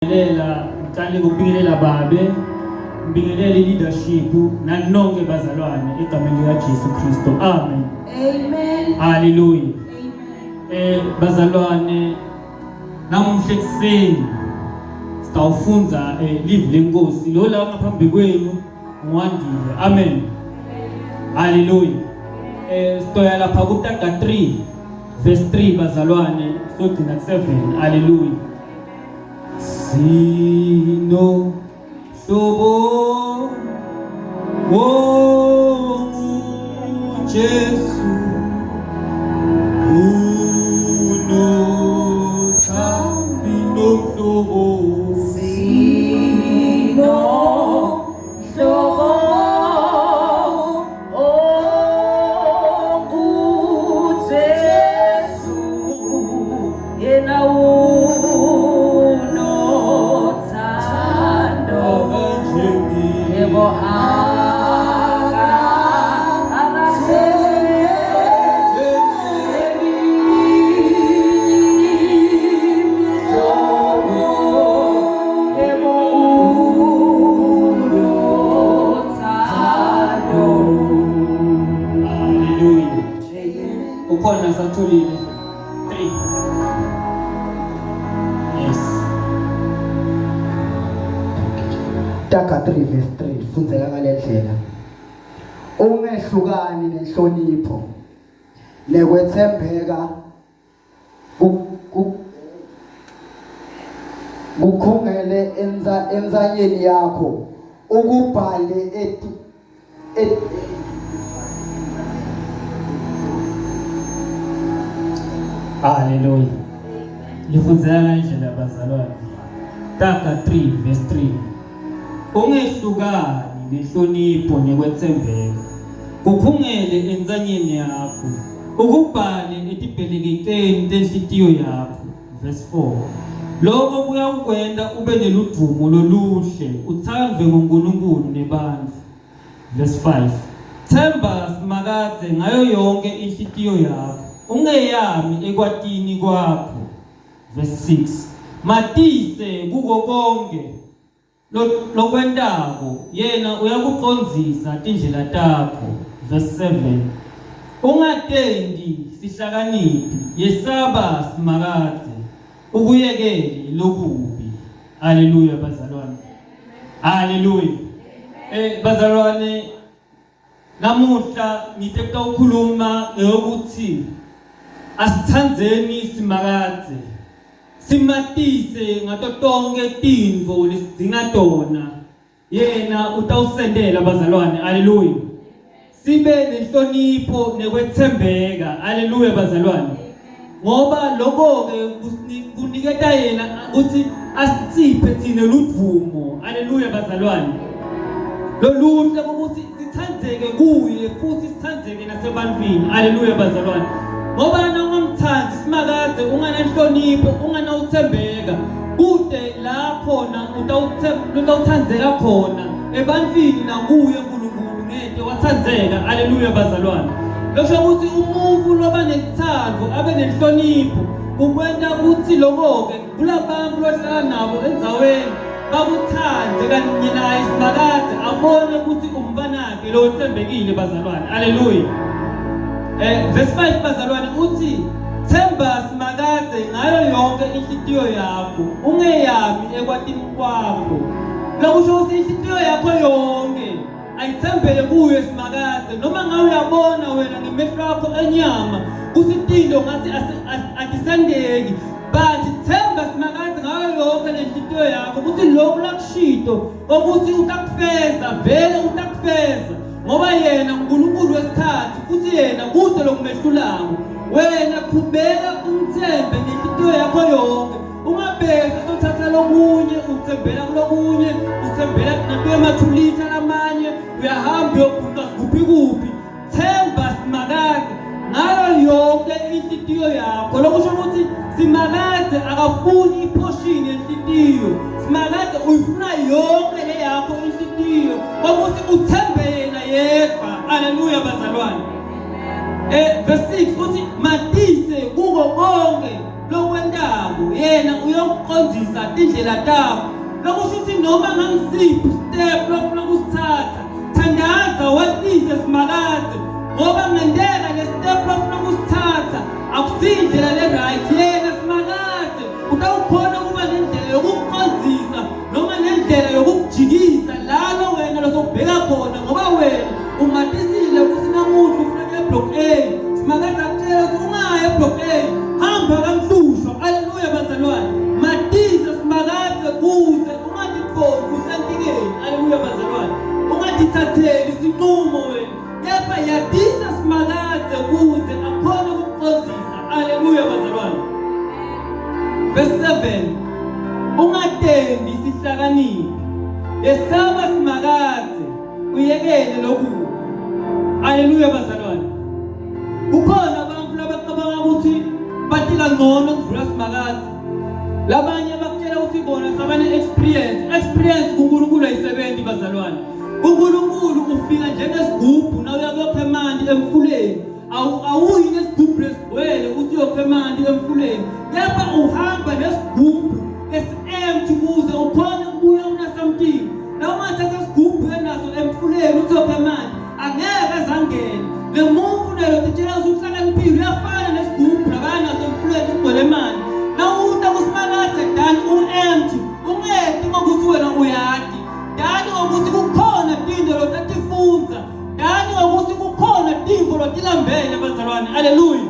Ngicela ukubingelela babe, ngibingelele leadership nanonke bazalwane egameni lika Jesu Kristo. Amen. Amen. Hallelujah. Amen. Bazalwane, namuhla ekseni sitawufunza live lenkosi lo la ngaphambi kwenu ngwandile. Amen. Hallelujah. Sitoya lapha kuTaga 3 verse 3 bazalwane sogcina ku7. Hallelujah. Sino hlobo Jesu unothambi nomhlobo Sino hlobo Jesu yena ukhona satholile 3. Yes. Taga 3 verse 3 funzeka ngalendlela. Ungehlukani nenhlonipho nekwethembeka kukhungele enzanyeni yakho ukubhale Hallelujah. Lifunzeka kanjena bazalwane. Taga 3 verse 3. Ungehlukani nenhlonipho nekwethembeka kukhungele enzanyeni yakho ukubhale etibhelekekeni tenhlitiyo yakho. Verse 4. Lokho kuyakwenda ube neludumo loluhle uthandwe nguNkulunkulu nebantfu. Verse 5. Themba simakadze ngayo yonke inhlitiyo yakho ungeyami ekwatini kwakho. Verse 6. Matise kuko konke lokwentako yena uyakuqondzisa tindlela takho. Verse 7. Ungatendi sihlakaniphi yesaba simakadze ukuyekele lokubi. Hallelujah bazalwane. Hallelujah. Bazalwane, namuhla ngiteka ukukhuluma ngokuthi asithandzeni simakadze simatise ngato tonke tintfo lesidzinga tona yena utawusendela bazalwane. Hallelujah. Sibe nenhlonipho nekwethembeka. Hallelujah bazalwane. Ngoba lokho-ke kuniketa yena ukuthi asitsiphe thina ludvumo. Hallelujah bazalwane. Loluhle ukuthi sithandzeke kuye futhi sithandzeke nasebantwini. Hallelujah bazalwane. Ngoba ungamthandi simakadze unganenhlonipho unganawuthembeka kude la khona utawuthandzeka khona ebantwini nakuye uNkulunkulu ngeke wathandzeka. Hallelujah bazalwane. Lokho ukuthi umuntu loba nethando abe nenhlonipho ukwenta ukuthi lokho-ke kulabantu lohlala nabo endzaweni bakuthande kanye naye simakadze abone ukuthi umfanakhe lo uthembekile bazalwane. Hallelujah. Verse 5 bazalwane uthi themba simakadze ngayo yonke inhlitiyo yakho ungeyami ekwatini kwakho. Lokusho ukuthi inhlitiyo yakho yonke ayithembele kuye simakadze noma ngawe uyabona wena ngemehlo akho enyama kusitindo ngathi akisendeki but themba simakadze ngayo yonke lenhlitiyo yakho ukuthi lokhu lakushito ukuthi utakufeza vele utakufeza ngoba yena uNkulunkulu wesikhathi futhi yena kude lokumehlulako. Wena qhubeka umthembe ngenhlitiyo yakho yonke ungabheka sothatha lokunye uthembela kulokunye uthembela nakuye emathulitha lamanye uyahamba uyogubha kuphi. Themba simakadze ngayo yonke inhlitiyo yakho. Lokusho ukuthi simakadze akafuni iportion yenhlitiyo. Simakadze uyifuna yonke le yakho inhlitiyo ukuthi uthembe yena yedwa. Hallelujah bazalwane. Verse 6 uthi matise kuko konke lokwentako yena uyokuqonda ukucondzisa tindlela takho. Lokusho ukuthi noma ngangisiphi step lofuna ukusithatha, thandaza watise simakade ngoba ngendlela le step lofuna ukusithatha akusindlela le right yena simakade utawukhona kuba nendlela yokukucondzisa noma nendlela yokukujikisa lalo wena lozobheka khona ngoba wena ungatisile kusinamuntu ufuna eblock A simakade akutshela ukuthi ungaya eblock A hamba kamhlushwa. Haleluya bazalwane, matisa simakade kuze ungatitholi usentikeni. Haleluya bazalwane, ungatithatheli isinqumo wena, kepha yatisa simakade kuze akhona ukukucondzisa. Haleluya bazalwane. Verse 7, ungatendi sihlakaniphi, esaba simakade uyekele lokubi. Haleluya bazalwane. Kukhona abantu labacabanga ukuthi batila ngcono kudlula simakade. Labanye bakutshela ukuthi bona sabane experience kuNkulunkulu ayisebenzi bazalwane. uNkulunkulu ufika njengesigubhu na uyakupha emanti emfuleni. Awuyi nesigubhu lesigcwele uthi uyopha emanti emfuleni, kepha uhamba nesigubhu esi-empty kuze ukhona ukubuya unasamthini. Noma uthatha isigubhu enaso emfuleni uthi uyopha emanti, angeke azangene. Le muntu lelo titshela ukuthi uhlakaniphile uyafana nesigubhu labanaso emfuleni sigcwele emanti. Nawuta kusimakade dani u-empty, ungedi ngokuthi wena uyadi, dani ngokuthi kukhona tinto lotatifunza, dani ngokuthi kukhona tifo lotilambele bazalwane. Haleluya.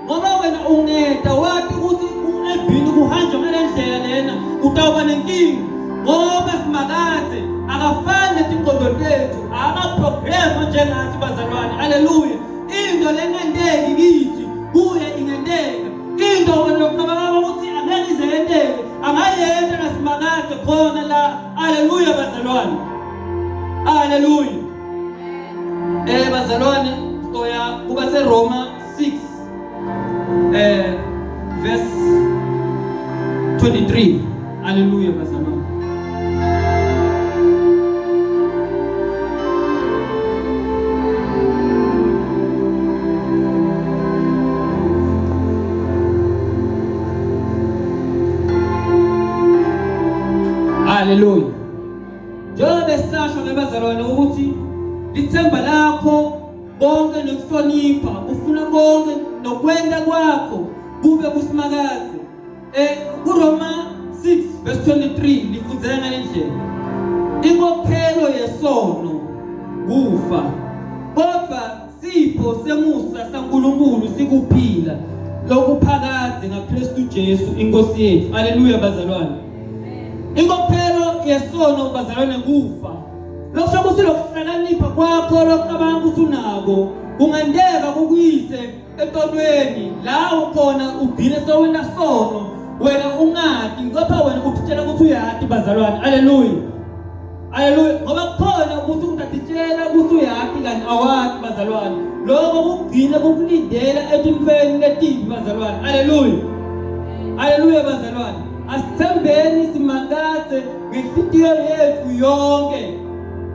Ngoba wena ungeda wathi ukuthi evini kuhanjwa ngale ndlela lena utawuba nenkinga, ngoba simakade akafani netingqondo tethu, akaprograma njengathi bazalwane. Haleluya. Into lengenteki kithi kuye ingenteka, into wena lokucabanga ukuthi angeke izenteke angayenta nasimakade khona la. Haleluya bazalwane. Haleluya. Bazalwane, soya kuba seRoma 6 verse 23. Haleluya bazalwane. Haleluya. Njengoba sisasho ngebazalwane ukuthi lithemba lakho konke nokuhlonipha ufuna konke nokwenda kwakho kube kusimakade. kuRoma 6 verse 23 lifundzela ngalendlela, inkokhelo yesono kufa, kodwa sipho semusa saNkulunkulu sikuphila lokuphakade ngaKristu Jesu inkosi yethu. Haleluya bazalwane. Inkokhelo yesono bazalwane kufa. Lokusho ukuthi lokuhlakanipha kwakho lokucabanga ukuthi unako kungandeka kukuyise etonweni la ukhona ugcine sowena sono wena ungadi, ngapha wena utitshela ukuthi uyadi bazalwane. Haleluya. Haleluya. Ngoba kukhona ukuthi utatitshela ukuthi uyadi kanti awadi bazalwane, lokho kugcina kukulindela etimfeni letibi bazalwane. Haleluya. Haleluya bazalwane. Asithembeni simakade ngenhliziyo yethu yonke,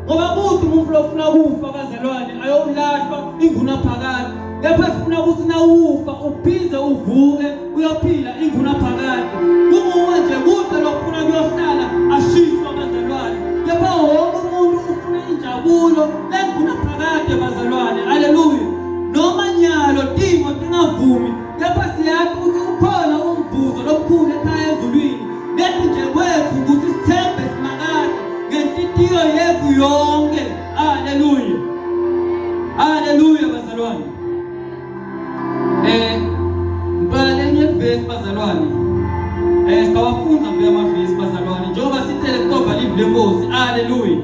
ngoba kuthi umuntu lofuna kufa bazalwane ayolahlwa inguna phakade, kepha sifuna ukuthi na ufa uphize uvuke uyophila inguna phakade. Kunguwe nje kude lokufuna kuyohlala ashiswa bazalwane, kepha wonke umuntu ufuna injabulo lenguna phakade bazalwane. Haleluya. Noma nyalo timo tingavumi, kepha siyazi ukuthi ukhona umvuzo lokukhulu ekhaya ezulwini. Lethi nje kwethu ukuthi sithembe simakade ngenhliziyo yethu yonke. Haleluya. Haleluya bazalwane. Ngibale nye verse bazalwane. Sikawafunza vya amavesi bazalwane njengoba sithele kutoba live lenkosi. Haleluya.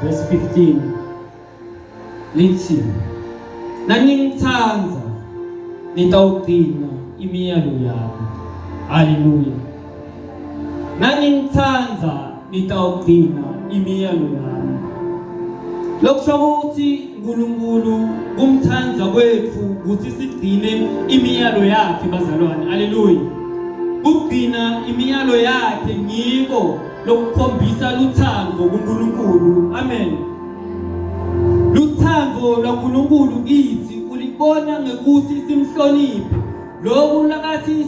verse 15 lithi, naningithanza nitawugcina imiyalo yami. Haleluya. Naningithanza nitawugcina imiyalo yami. Lokusho ukuthi uNkulunkulu kumthanza kwethu ukuthi sigcine imiyalo yakhe bazalwane. Haleluya. Ukugcina imiyalo yakhe ngiko lokukhombisa luthando kuNkulunkulu. Amen. Luthando lwaNkulunkulu kithi ulibona ngekuthi simhloniphe. Lokhu lakathi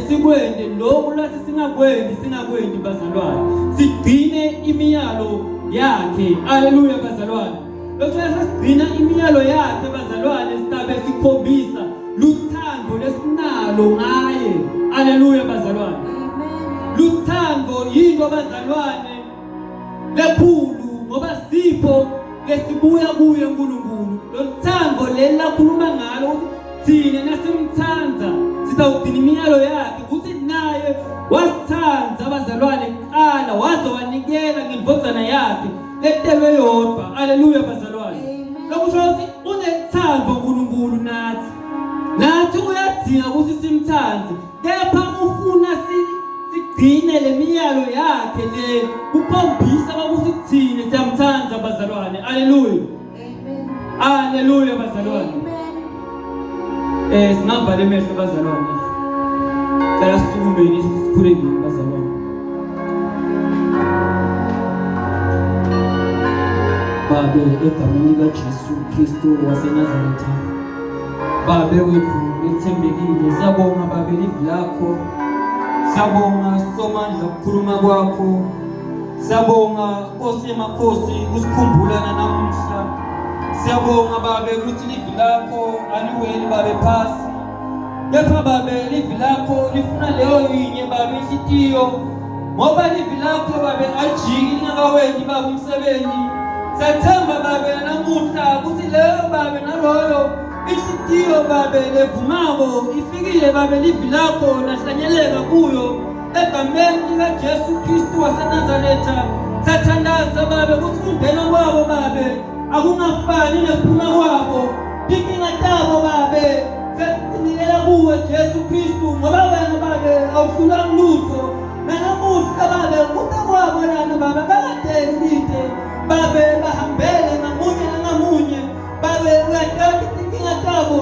sikwende, lokhu lathi singakwendi bazalwane. Sigcine imiyalo yakhe. Haleluya bazalwane. Lokhu sigcina imiyalo yakhe bazalwane, sitabe sikhombisa luthando lesinalo ngaye. Haleluya bazalwane. Luthando yinto bazalwane lekhulu ngoba sipho lesibuya kuye uNkulunkulu. Lothando leli lakhuluma ngalo thina nasimthanza sitawugcina imiyalo yakhe, ukuthi naye wasithanza abazalwane kuqala waze wanikela ngendvodzana yakhe letelwe yodwa. Haleluya bazalwane. Lokusho ukuthi unethando uNkulunkulu nathi uyadinga ukuthi simthanze, kepha ufuna sigcine le miyalo yakhe le ukhombisa ukuthi thina siyamthanza bazalwane. Haleluya. Haleluya bazalwane. Singavala emehlo bazalwane. Cela sisukumeni sikhulekile bazalwane. Babe, egameni likaJesu Kristu waseNazaretha, Babe wethu lithembekile, siyabonga Babe livi lakho, siyabonga somandla ukukhuluma kwakho, siyabonga Nkosi yamakhosi usikhumbula namuhla. Siyabonga Babe ukuthi livi lakho aliweli Babe phasi, kepha Babe livi lakho lifuna leyo yinye Babe inhlitiyo, ngoba livi lakho Babe alijiki lingakawendi Babe umsebenzi. Siyathemba Babe namuhla ukuthi leyo Babe naloyo inhlitiyo Babe levumako ifikile Babe livi lakho lahlanyeleka kuyo egameni likaJesu Kristu waseNazaretha. Siyathandaza Babe ukuthi ukungena kwabo Babe akungafani nokuphuma kwabo. Inkinga tabo Babe sesinikela kuwe Jesu Kristu, ngoba wena Babe awuhlula lutho. Namuhla Babe ukuta kwabo lana Babe bakadeli lide Babe bahambele ngamunye Babe uyathatha inkinga tabo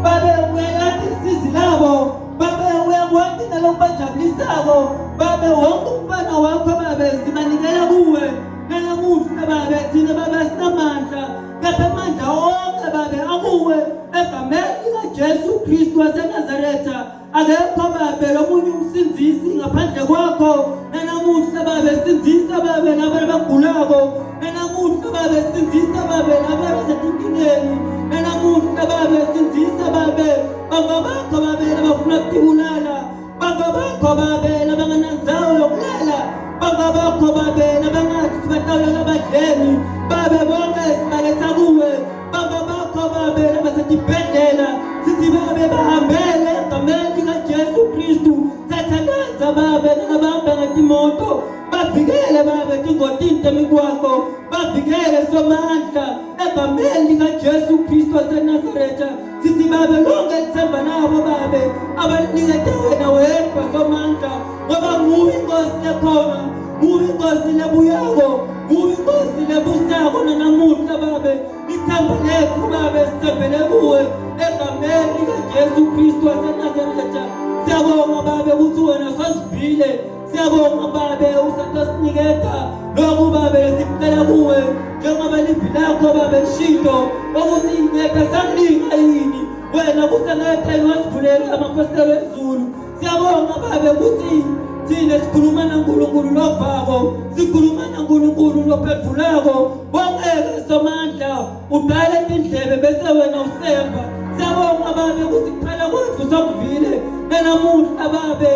Babe, uyathatha isizi labo Babe, uyakwazi nalokubajabulisako Babe. Wonke umfana wakho Babe sibanikela kuwe namuhla Babe. Thina Babe sinamandla, kepha amandla wonke Babe akuwe egameni likaJesu Kristu waseNazaretha. Akekho Babe lomunye umsinzisi ngaphandle kwakho. Namuhla Babe sinzisa Babe labo abagulako. Namuhla Babe sinzisa Babe labo abasetinkingeni. Namuhla Babe sinzisa Babe bakho Babe labafuna ukutibulala, bakho Babe labangananzawo yokulala, bakho Babe labangathi sibatawulela abadleni Babe. Bonke sibaletha kuwe bakho Babe labasetibhedlela, sithi Babe bahambele egameni likaJesu Kristu. Siyathandaza Babe nabahamba ngetimoto, bavikele Babe tingotini temigwaqo, bavikele somandla egameni likaJesu Kristu waseNazaretha. Sithi Babe lonke lithemba nabo Babe abalinikete wena wedwa somandla, ngoba nguwe inkosi lekhona, nguwe inkosi lebuyako, nguwe inkosi lebusako. Namuhla Babe ithemba lethu Babe sithembele kuwe egameni likaJesu Kristu waseNazaretha. Siyabonga Babe ukuthi wena sasivile, siyabonga Babe usatosiniketa lokhu Babe sikucela kuwe, njengoba livi lakho Babe lishilo ukuthi ingekho samlinga yini wena kusengethe wasivulela amafasitela ezulu. Siyabonga Babe ukuthi thina sikhuluma naNkulunkulu lovako, sikhuluma naNkulunkulu lophefulako. Bongeke somandla udale indlebe bese wena usemva. Siyabonga Babe ukuthi kuphela kwethu sokuvile namuhla Babe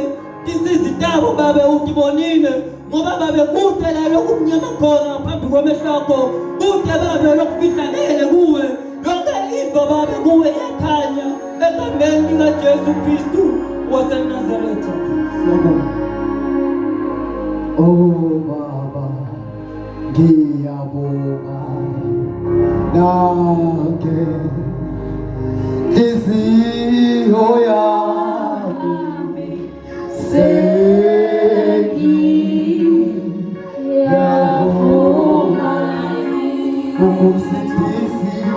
insizi tabo Babe utibonile, ngoba Babe kude la lokumnyama khona phambi kwamehlo akho, kude Babe lokufihlakele kuwe. Lonke into Babe kuwe yakhanya egameni likaJesu Kristu waseNazaretha. Siyabonga. Oh Baba, ngiyabonga nake inhliziyo yami sengiyavuma ukusindisa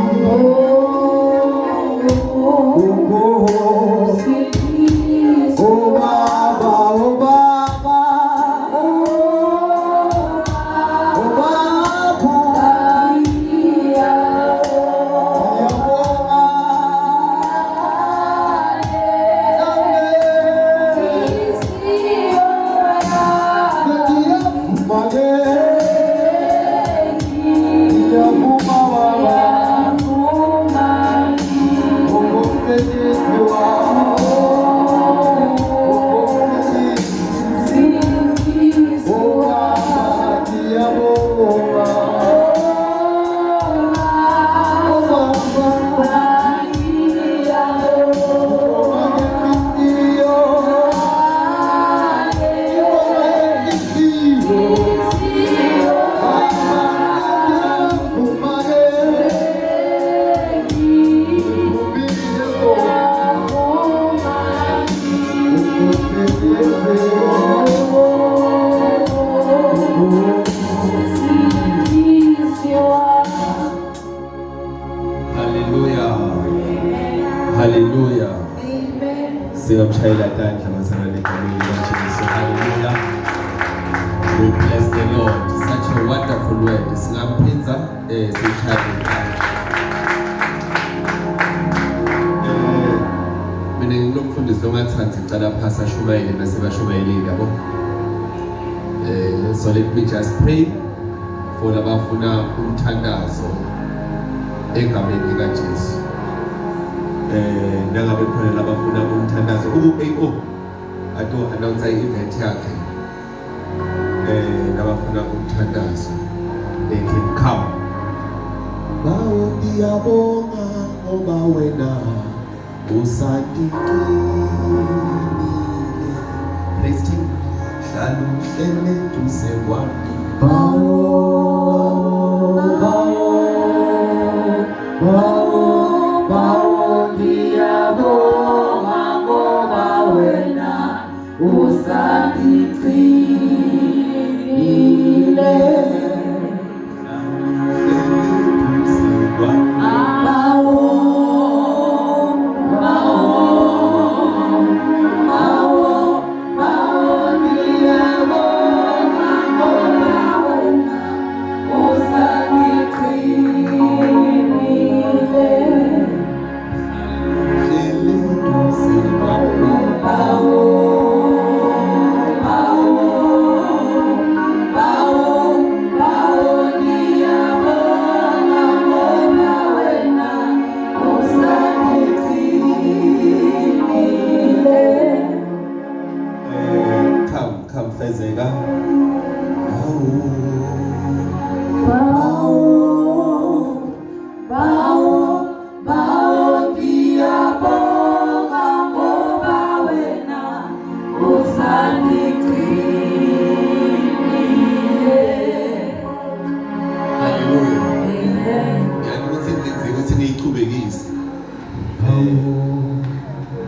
Hallelujah. Siyamshayela tandla masana legameni likaJesu. Hallelujah. We bless the Lord. Such a wonderful word. Singamphinza sishayele tandla. Mina nginomfundisi longathandi ngicala phasa shumayele nasebashumayeleni yabo. So let me just pray for labafuna umthandazo egameni likaJesu. Nangabe khona labafuna umthandazo uku-AO ato announce event yakhe labafuna umthandazo they can come. Bawo ngiyabonga ngoba wena usandiqinile praise team hlala uhlele duze kwami bawo ngiyabonga ngoba wena usandiqinile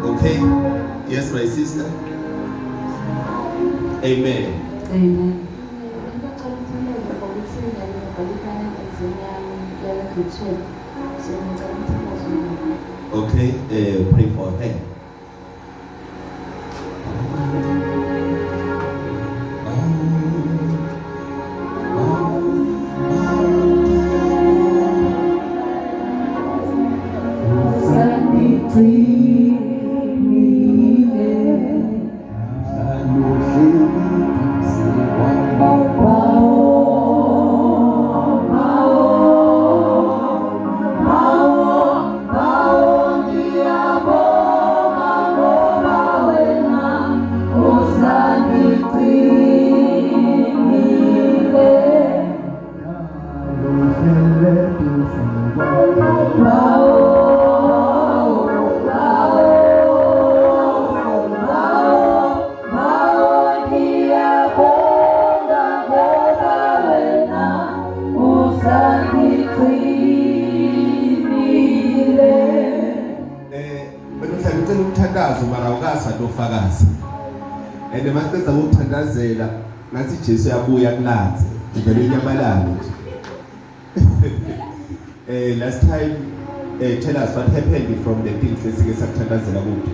Okay? Yes, my sister. Amen. Amen. Okay, pray for her. Wow. Benuhlala ucela umthandazo mara awukazi ufakazi. And masicela ukuthandazela ngathi Jesu yabuya kulanze. Ivele inyamalala nje. Last time tell us what happened from the things lesike sakuthandazela kuthi.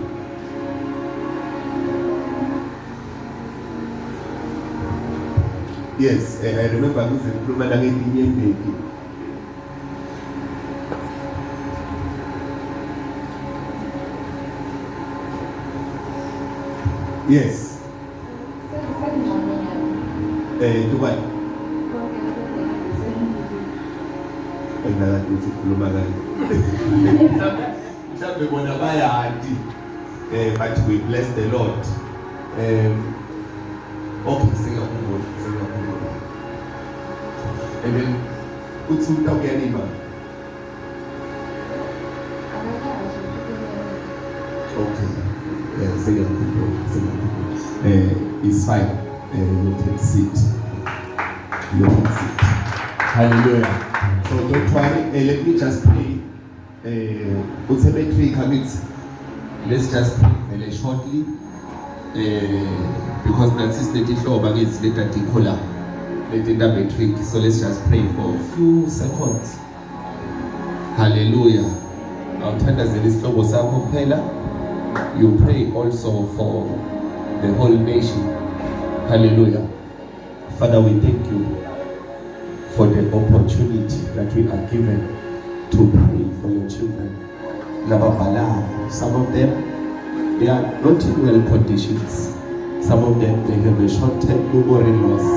Yes, I remember kuzikhuluma la ngelinye iveki. Yes. Dubai. Enggak kuzikhuluma kanje. Mhlawumbe bona bayadi. But we bless the Lord. Okay, singakhumbula. And then uthi utawuyanima. Okay. Singakhumbula. It's fine. You can sit. You can sit. Hallelujah. So don't worry. Let me just pray. Let's just pray very shortly. Because that's the teacher of against the particular. Let it be trick. So let's just pray for a few seconds. Hallelujah. I'll turn as this logo Pela. You pray also for the whole nation. Hallelujah. Father, we thank you for the opportunity that we are given to pray for your children. Some of them, they are not in well conditions. Some of them, they have a short-term memory loss.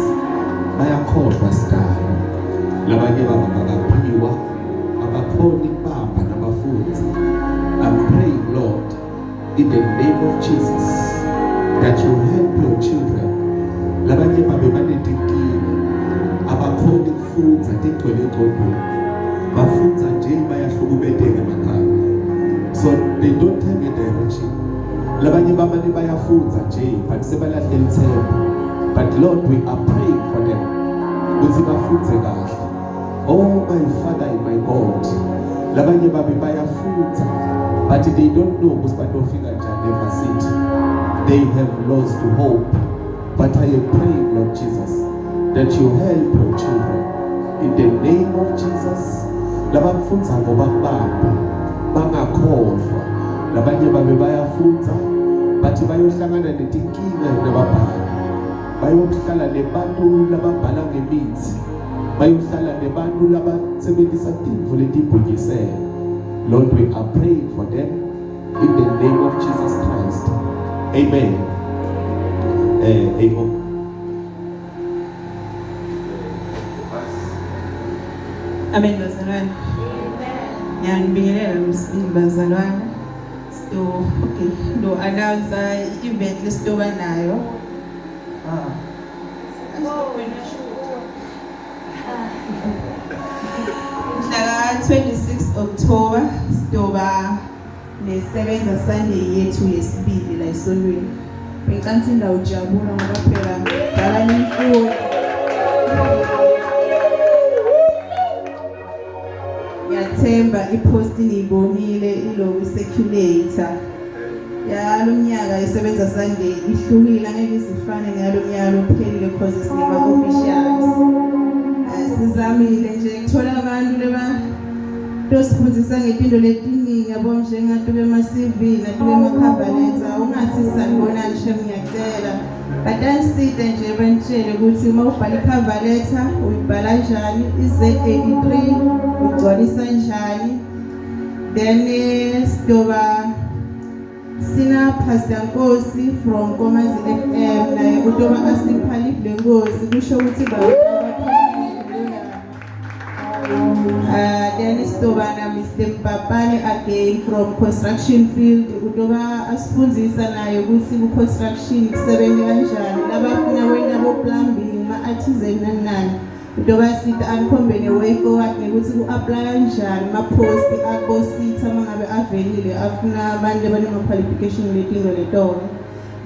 I am called Pastor. I'm praying, Lord, in the name of Jesus, that you help your children. Foods I think when it foods are so they don't have a direction. Foods are but Lord, we are praying for them. Oh my Father and my God, foods, but they don't know because never sit. They have lost hope. But I am praying, Lord Jesus, that you help your children. In the name of Jesus, labamfunza ngobabamba bangakhohlwa labanye babe bayafunza bathi bayohlangana netinkinga nababhali bayohlala nebantu lababhala ngemithi bayohlala nebantu labasebenzisa tindlu letibhujisela. Lord, we are praying for them in the name of Jesus Christ. Amen. Amen. Amen bazalwane. Ngiyanibingelela umsibili bazalwane. Do announce event lesitoba nayo. Mhla 26 October sitoba nesebenza Sunday yethu yesibili la esolweni. Ngicela indawo ujabula ngoba phela dala nimfuyo. Yathemba ipost niyibonile iloku circulator. Yalomnyaka isebenza Sunday ihlukile angeke izifane neyalomnyaka lophelile because sinema officials. Sizamile nje kuthola abantu leba tosifundisa ngezinto letiningi yabo njengathi bema CV nathi bema cover letter ungathi sanibona nje ngiyacela badansite nje bentshele ukuthi uma ubhala cover letter uyibhala kanjani iZ83 ugcwalisa kanjani then sidoba sina Pastor Nkosi from Komazi FM naye udoba asiphalile Nkosi kusho ukuthi then Stobana Mr. Mpapane again from construction field udoba asifundisa naye ukuthi ku construction kusebenza kanjani labafuna wena bo plumbing ma artisan nani udoba sithi anikombene way forward ukuthi ku apply kanjani ma post akositha mangabe avelile afuna abantu abanama qualification letinto letona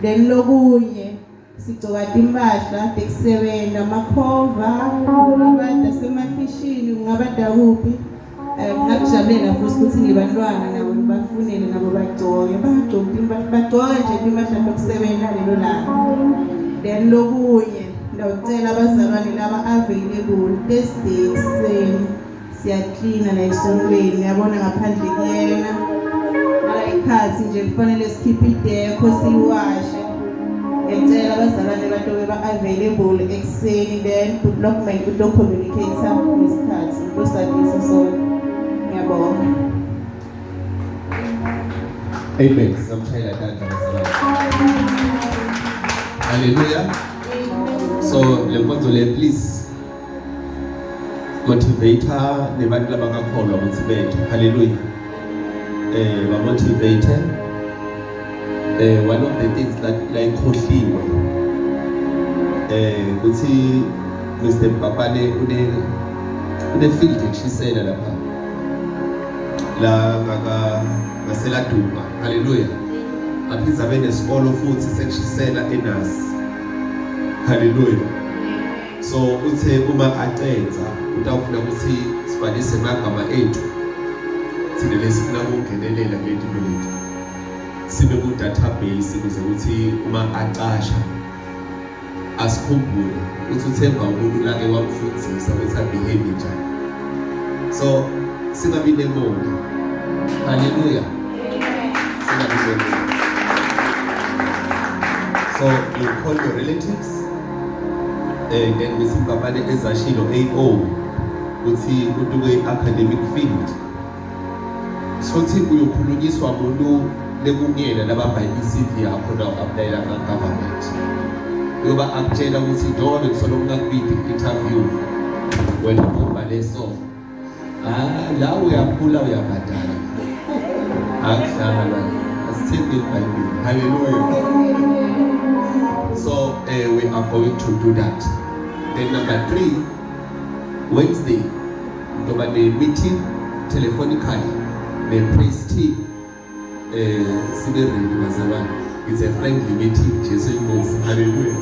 then lokunye sigcoka timpahla tekusebenza amakhova ngabada semakhishini ngabada kuphi ngakujabulela futhi ukuthi ngibantwana nabo bafunele nabo bagcoke bagcoke nje impahla zokusebenza lelo langa. Then lokunye ngicela abazalwane laba available Thursday ekuseni siyacleana la esontweni yabona ngaphandle kuyena ala ikhathi nje kufanele sikhiphe idekho siwashe. Ngicela abazalwane batobe ba available ekuseni then document to communicate ngesikhathi kusabisa sonke. Ngiyabonga. Amen. Samshayela tandla bazalwane. Hallelujah. So lenkonzo le please motivator nebantu labangakholwa ukuthi bethe. Hallelujah. Ba motivate. One of the things that like khohliwe ukuthi Mr. Mpapane une field ekshisela lapha la ngasela Duma. Hallelujah. Aphiza benesikolo futhi sekshisela eNasi. Hallelujah. So uthe uma aqedza utawufuna ukuthi sibhalise amagama ethu thina lesifuna ukungenelela kulento lethu sibe ku database ukuze ukuthi uma aqasha asikhumbule ukuthi uthemba umuntu lake wamfundisa ukuthi abehave njani. So singabi nemona. Hallelujah. Singabi nemona. So you call your relatives and then we simpapane ezashilo AO uthi uduke academic field. So thi uyokhulunyiswa umuntu lekungena labamba iCV yakho na applyela ka government. Yoba akutshela ukuthi njengoba kusolo ungakubiphi interview wena ubhale so la uyaphula uyabhadala. Akudlala asithembe iBhayibheli. Hallelujah. So we are going to do that. Then number 3, Wednesday, over the meeting telephonically, the praise team, it's a friendly meeting, Jesus knows. Hallelujah.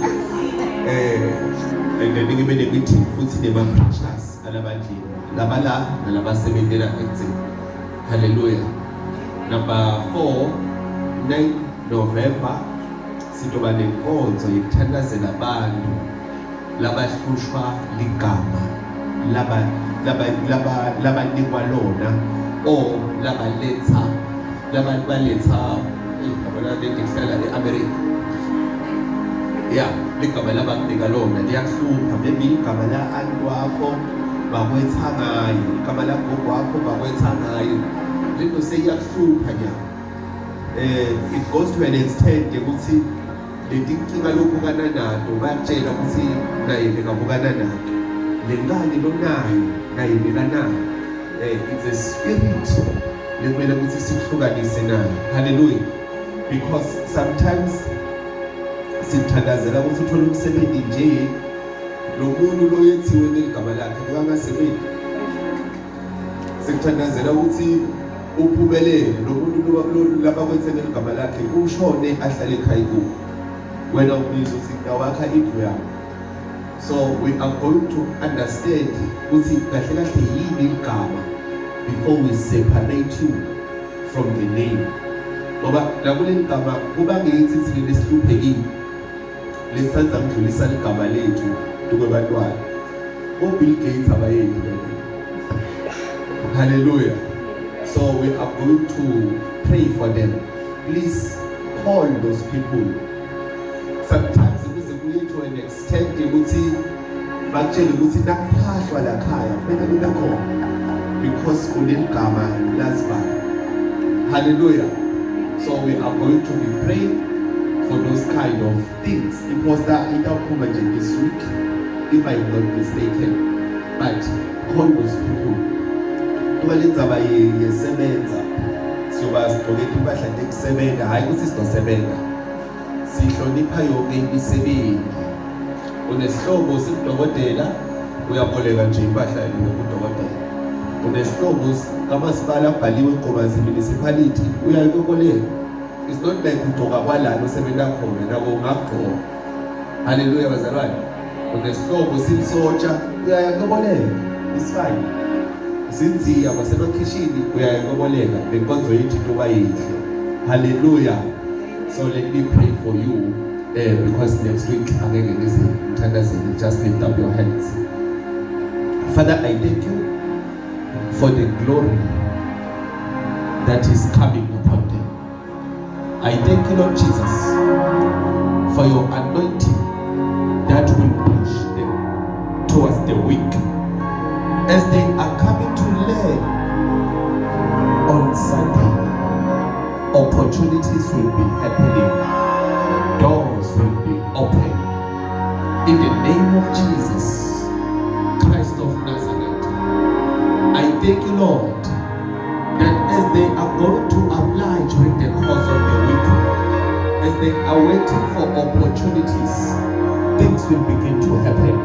And then we made a meeting, food in the preachers, Alabati, Labala, Alabasebendera exit. Hallelujah. Number 4, 9 November. Sitoba lenkonzo yekuthandazela abantu labahlushwa ligama labanikwa lona or labaletha ngabona ngihlala eAmerica. Yeah, ligama labakunika lona liyakuhlupha. Maybe igama la antu wakho bakwetha ngayo, igama la gogo wakho bakwetha ngayo. Lento seyiyakuhlupha nya. It goes to an extent ukuthi letinkinga lokubukana nato bayakutshela ukuthi naye bekabukana nato lengane lonayo naye bekanayo. It's a spirit lekumele ukuthi sikuhlukanise nayo. Hallelujah. Because sometimes sithandazela ukuthi uthole umsebenzi nje lo muntu lo yethiwe ngegama lakhe ngangasebenzi. Sikuthandazela ukuthi uphumelele lo muntu labakwethene ngegama lakhe ushone ahlale ekhaya kuwo. When our music wakha indlu yakho. So we are going to understand ukuthi kahle kahle yini igama before we separate you from the name. Ngoba la kule igama kuba ngithi sile lesihluphekile lesithatha ngidlulisa igama lethu tukubantwana. Bill Gates abayeni. Hallelujah. So we are going to pray for them. Please call those people. Sometimes ukuze kuye to an extent ukuthi bakutshela ukuthi nakuphahlwa la khaya kumele kube khona because kunegama lazibani. Hallelujah. So we are going to be praying for those kind of things. Imposter itaphuma nje this week if I'm not mistaken. But call those people. Tuwalenza yesebenza siyoba sigqoke impahla ekusebenza hayi ukuthi sizosebenza. Sihlonipha yonke imisebenzi. Unesihlobo sikudokotela uyaboleka nje impahla yokudokotela. Unesihlobo kamasipala abhaliwe eGqobazi municipality uyayikoleka. It's not like ugcoka kwalana usebenza khona nabo ungagcoka. Hallelujah bazalwane. Unesihlobo simsotsha uyaya koboleka. It's fine. Sinziya basemakhishini uyaya koboleka lenkonzo yethu kuba yihle. Hallelujah. So let me pray for you because next week angeke ngize ngithandazele. Just lift up your hands. Father, I thank you for the glory that is coming upon them. I thank you, Lord Jesus, for your anointing that will push them towards the weak. As they are coming to learn on Sunday, opportunities will be happening. Doors will be open. In the name of Jesus Christ of Nazareth, I thank you, Lord, that as they are going to apply during the course of the week, as they are waiting for opportunities, things will begin to happen.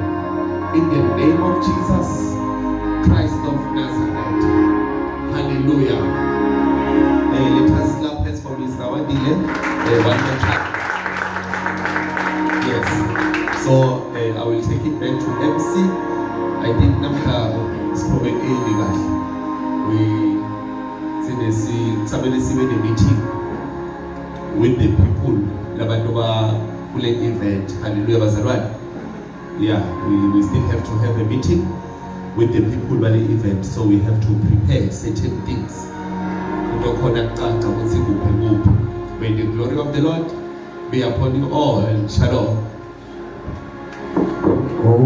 In the name of Jesus Christ of Nazareth. Hallelujah. Let us clap hands for Mr. Wadile. One more time. Yes. So I will take it back to MC. I think Namka is probably illegal. We see the meeting with the people. Labandoba Pule event. Hallelujah bazalwane. Yeah, we still have to have a meeting with the people by the event, so we have to prepare certain things. May the glory of the Lord be upon you all. Shalom. Oh,